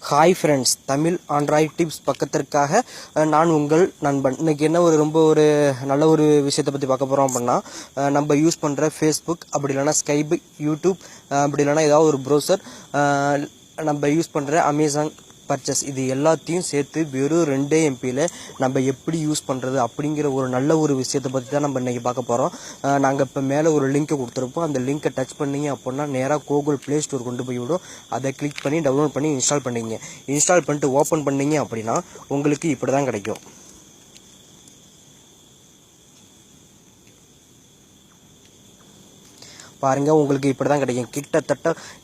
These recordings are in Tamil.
Hi friends, Tamil Android tips பக்கத்திற்காக நான் உங்கள் நண்பன். இன்றைக்கி என்ன ஒரு நல்ல ஒரு விஷயத்தை பற்றி பார்க்க போகிறோம் அப்படின்னா, நம்ம யூஸ் பண்ணுற ஃபேஸ்புக், அப்படி இல்லைனா ஸ்கைப், யூடியூப், அப்படி இல்லைனா ஏதாவது ஒரு ப்ரௌசர், நம்ம யூஸ் பண்ணுற அமேசான் பர்ச்சேஸ், இது எல்லாத்தையும் சேர்த்து வெறும் 2 MBயில் நம்ம எப்படி யூஸ் பண்ணுறது அப்படிங்கிற ஒரு நல்ல ஒரு விஷயத்தை பற்றி தான் நம்ம இன்றைக்கி பார்க்க போகிறோம். நாங்கள் இப்போ மேலே ஒரு லிங்க்கை கொடுத்துருப்போம். அந்த லிங்க்கை டச் பண்ணிங்க அப்படின்னா நேராக கூகுள் ப்ளே ஸ்டோர் கொண்டு போய் விடும். அதை கிளிக் பண்ணி டவுன்லோட் பண்ணி இன்ஸ்டால் பண்ணிங்க. இன்ஸ்டால் பண்ணிட்டு ஓப்பன் பண்ணிங்க அப்படின்னா உங்களுக்கு இப்படி தான் கிடைக்கும். பாருங்கள், உங்களுக்கு இப்படி தான் கிடைக்கும்.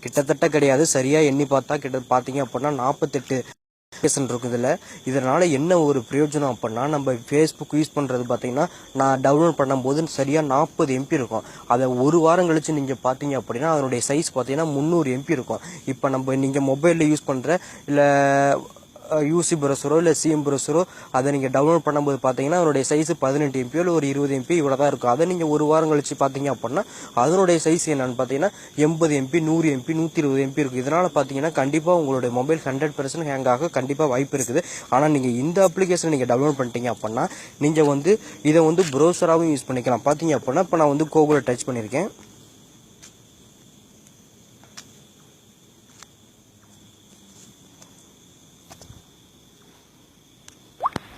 கிட்டத்தட்ட கிடையாது, சரியாக எண்ணி பார்த்தா பார்த்தீங்க அப்படின்னா 48 அப்ளிகேஷன் இருக்குது. இதனால் என்ன ஒரு பிரயோஜனம் அப்படின்னா, நம்ம ஃபேஸ்புக் யூஸ் பண்ணுறது பார்த்தீங்கன்னா, நான் டவுன்லோட் பண்ணும்போது சரியாக 40 MB இருக்கும். அதை ஒரு வாரம் கழித்து நீங்கள் பார்த்தீங்க அப்படின்னா அதனுடைய சைஸ் பார்த்தீங்கன்னா 300 MB இருக்கும். இப்போ நீங்கள் மொபைலில் யூஸ் பண்ணுற இல்லை யூசி ப்ரௌசரோ இல்லை சிஎம் ப்ரௌசரோ அதை நீங்கள் டவுன்லோட் பண்ணும்போது பார்த்தீங்கன்னா அதனுடைய சைஸ் 18 MB இல்லை ஒரு 20 MB இவ்வளோ தான் இருக்கும். அதை நீங்கள் ஒரு வாரம் கழிச்சு பார்த்தீங்க அப்படின்னா அதனுடைய சைஸ் என்னன்னு பார்த்தீங்கன்னா 80 MB, 100 MB, 120 MB இருக்குது. இதனால் பார்த்தீங்கன்னா கண்டிப்பாக உங்களுடைய மொபைல் 100% ஹேங் ஆக கண்டிப்பாக வாய்ப்பு இருக்குது. ஆனால் நீங்கள் இந்த அப்ளிகேஷன் நீங்கள் டவுன்லோட் பண்ணிட்டீங்க அப்படின்னா நீங்கள் இதை ப்ரௌசராகவும் யூஸ் பண்ணிக்கலாம். பார்த்தீங்க அப்படின்னா இப்போ நான் கூகுளை டச் பண்ணியிருக்கேன்.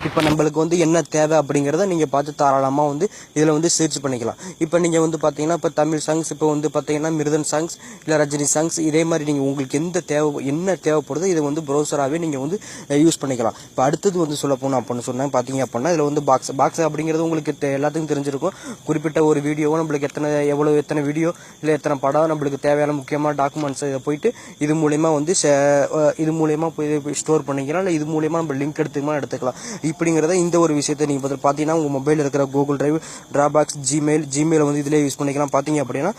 இப்போ நம்மளுக்கு என்ன தேவை அப்படிங்கிறத நீங்கள் பார்த்து தாராளமாக இதில் சர்ச் பண்ணிக்கலாம். இப்போ நீங்கள் பார்த்தீங்கன்னா இப்போ தமிழ் சாங்ஸ், இப்போ பார்த்தீங்கன்னா மிருதன் சாங்ஸ் இல்லை ரஜினி சாங்ஸ், இதே மாதிரி நீங்கள் உங்களுக்கு என்ன தேவைப்படுதோ இதை ப்ரௌசராகவே நீங்கள் யூஸ் பண்ணிக்கலாம். இப்போ அடுத்தது சொல்ல போகணும் அப்படின்னு சொன்னால் பார்த்தீங்க அப்படின்னா இதில் பாக்ஸ் அப்படிங்கிறது உங்களுக்கு எல்லாத்துக்கும் தெரிஞ்சிருக்கும். குறிப்பிட்ட ஒரு வீடியோவோ நம்மளுக்கு எத்தனை வீடியோ இல்லை எத்தனை படம் நம்மளுக்கு தேவையான முக்கியமான டாக்குமெண்ட்ஸ் இதை போயிட்டு இது மூலயமா போய் ஸ்டோர் பண்ணிக்கலாம். இல்லை இது மூலயமா நம்ம லிங்க் எடுத்துக்கலாம். இப்படிங்கிறத இந்த ஒரு விஷயத்தை நீங்கள் பார்த்தீங்கன்னா உங்கள் மொபைலில் இருக்கிற கூகுள் டிரைவ், டிராபாக்ஸ், ஜிமெயில் இதிலே யூஸ் பண்ணிக்கலாம். பார்த்தீங்க அப்படின்னா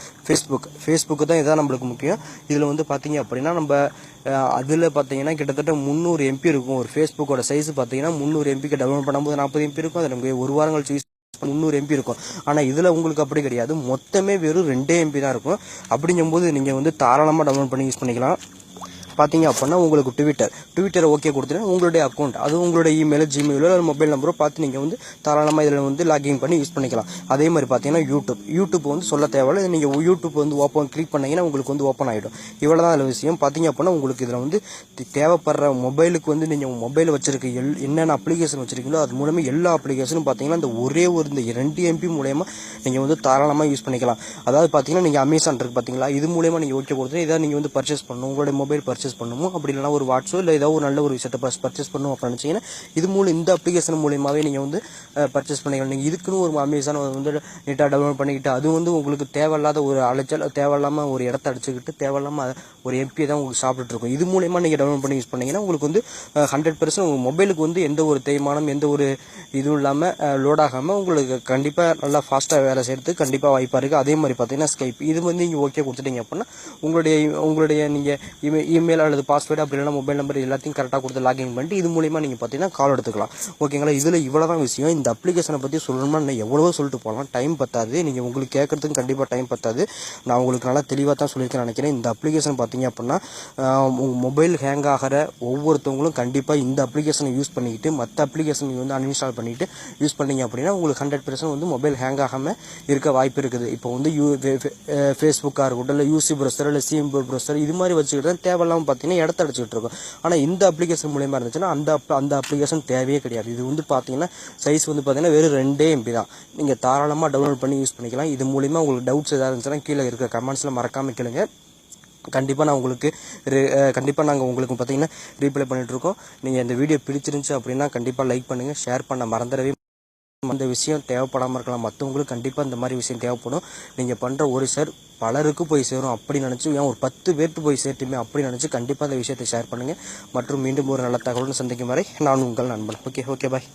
ஃபேஸ்புக்கு தான் இதான் நம்மளுக்கு முக்கியம். இதில் பார்த்தீங்க அப்படின்னா நம்ம அதில் பார்த்தீங்கன்னா கிட்டத்தட்ட 300 MB இருக்கும். ஒரு ஃபேஸ்புக்கோட சைஸ் பார்த்தீங்கன்னா 300 MBக்கு டவுன்லோட் பண்ணும்போது 40 MB இருக்கும். அது நமக்கு ஒரு வாரம் கழிச்சு 300 MB இருக்கும். ஆனால் இதில் உங்களுக்கு அப்படி கிடையாது, மொத்தமே வெறும் 2 MB தான் இருக்கும். அப்படிங்கும்போது நீங்கள் தாராளமாக டவுன்லோட் பண்ணி யூஸ் பண்ணிக்கலாம். பார்த்தீங்க அப்படின்னா உங்களுக்கு ட்விட்டர் ஓகே கொடுத்துட்டு உங்களுடைய அக்கௌண்ட், அது உங்களுடைய இமெயில், ஜிமெயிலோ மொபைல் நம்பரோ பார்த்து நீங்கள் தாராளமாக இதில் லாகின் பண்ணி யூஸ் பண்ணிக்கலாம். அதே மாதிரி பார்த்தீங்கன்னா யூடியூப் சொல்ல தேவையில்லை. நீங்கள் யூடியூப் ஓப்பன் கிளிக் பண்ணிங்கன்னா உங்களுக்கு ஓப்பன் ஆகிடும். இவ்வளோ தான் அதில் விஷயம். பார்த்தீங்க அப்படின்னா உங்களுக்கு இதில் தேவைப்படுற மொபைலுக்கு நீங்கள் மொபைல் வச்சிருக்க என்னென்ன அப்ளிகேஷன் வச்சிருக்கீங்களோ அது மூலமே எல்லா அப்ளிகேஷனும் பார்த்தீங்கன்னா இந்த 2 MB மூலயமா நீங்கள் தாராளமாக யூஸ் பண்ணிக்கலாம். அதாவது பார்த்தீங்கன்னா நீங்கள் அமேசான் இருக்குது பார்த்தீங்களா, இது மூலயமா நீங்கள் ஓகே கொடுத்து இதை நீங்கள் பர்ச்சேஸ் பண்ணணும், உங்களுடைய மொபைல் பர்ச்சேஸ் பண்ணுமோ அப்படி இல்லைனா ஒரு வாட்ஸோ இல்லை ஏதாவது ஒரு நல்ல ஒரு விஷயத்தை பர்ச்சேஸ் பண்ணும் அப்படின்னு நினச்சிங்கன்னா இந்த அப்ளிகேஷன் மூலியமாகவே நீங்கள் பர்ச்சேஸ் பண்ணிக்கலாம். நீங்கள் இதுக்குன்னு ஒரு அமேசான் நீட்டாக டவுன்லோட் பண்ணிக்கிட்டு அது உங்களுக்கு தேவையில்லாத ஒரு அலைச்சல், தேவையில்லாமல் ஒரு இடத்த அடிச்சுக்கிட்டு தேவையில்லாமல் ஒரு MP தான் உங்களுக்கு சாப்பிட்டு இருக்கும். இது மூலயமா நீங்கள் டவுன்லோட் பண்ணி யூஸ் பண்ணிங்கன்னா உங்களுக்கு 100% உங்கள் மொபைலுக்கு எந்த ஒரு தேய்மானம், எந்த ஒரு இதுவும் இல்லாமல் லோட் ஆகாமல் உங்களுக்கு கண்டிப்பாக நல்லா ஃபாஸ்ட்டாக வேலை செய்கிறதுக்கு கண்டிப்பாக வாய்ப்பாக இருக்குது. அதே மாதிரி பார்த்தீங்கன்னா ஸ்கைப், இது நீங்கள் ஓகே கொடுத்துட்டீங்க அப்படின்னா உங்களுடைய நீங்கள் இமெயில் அல்லது பாஸ்வேர்டு அப்படி இல்லைனா மொபைல் நம்பர் எல்லாத்தையும் கரெக்டாக கொடுத்து லாகின் பண்ணிட்டு இது மூலியமாக நீங்கள் பார்த்தீங்கன்னா கால் எடுத்துக்கலாம். ஓகேங்களா, இதில் இவ்வளோ தான் விஷயம். இந்த அப்ளிகேஷனை பற்றி சொல்லணும்னா நான் எவ்வளவோ சொல்லிட்டு போகலாம், டைம் பத்தாது. நீங்கள் உங்களுக்கு கேட்கறதுக்கு கண்டிப்பாக டைம் பத்தாது. நான் உங்களுக்கு நல்லா தெளிவாக தான் சொல்லியிருக்கேன் நினைக்கிறேன். இந்த அப்ளிகேஷன் பார்த்தீங்க அப்படின்னா உங்கள் மொபைல் ஹேங் ஆகிற ஒவ்வொருத்தவங்களும் கண்டிப்பாக இந்த அப்ளிகேஷனை யூஸ் பண்ணிக்கிட்டு மற்ற அப்ளிகேஷன் அன்இன்ஸ்டால் பண்ணிவிட்டு யூஸ் பண்ணிங்க அப்படின்னா உங்களுக்கு 100% மொபைல் ஹேங் ஆகாமல் இருக்க வாய்ப்பு இருக்குது. இப்போ ஃபேஸ்புக்காக இருக்கட்டும், இல்லை யூசி ப்ரௌசர், இல்லை சிஎம் ப்ரௌசர், இது மாதிரி வச்சுக்கிட்டு தான் தேவையில்லாமல் பார்த்தீங்கன்னா இடத்த அடிச்சுட்டு இருக்கும். ஆனால் இந்த அப்ளிகேஷன் மூலயமா இருந்துச்சுன்னா அந்த அப்ளிகேஷன் தேவையே கிடையாது. இது பார்த்தீங்கன்னா சைஸ் பார்த்தீங்கன்னா வெறும் 2 MB தான். நீங்கள் தாராளமாக டவுன்லோட் பண்ணி யூஸ் பண்ணிக்கலாம். இது மூலிமா உங்களுக்கு டவுட்ஸ் ஏதாவது இருந்துச்சுன்னா கீழே இருக்கிற கமெண்ட்ஸில் மறக்காமல் கேளுங்க. கண்டிப்பாக நாங்கள் உங்களுக்கு பார்த்தீங்கன்னா ரீப்ளை பண்ணிகிட்ருக்கோம். நீங்கள் இந்த வீடியோ பிடிச்சிருந்துச்சு அப்படின்னா கண்டிப்பாக லைக் பண்ணுங்கள், ஷேர் பண்ண மறந்துடவே. அந்த விஷயம் தேவைப்படாமல் இருக்கலாம், மற்றவங்களுக்கு கண்டிப்பாக இந்த மாதிரி விஷயம் தேவைப்படும். நீங்கள் பண்ணுற ஒரு ஷேர் பலருக்கு போய் சேரும் அப்படி நினச்சி, ஏன் ஒரு 10 பேருக்கு போய் சேர்த்துமே அப்படி நினச்சி கண்டிப்பாக அந்த விஷயத்தை ஷேர் பண்ணுங்கள். மற்றும் மீண்டும் ஒரு நல்ல தகவலுடன் சந்திக்கும் வரை நான் உங்கள் நண்பன். Okay bye.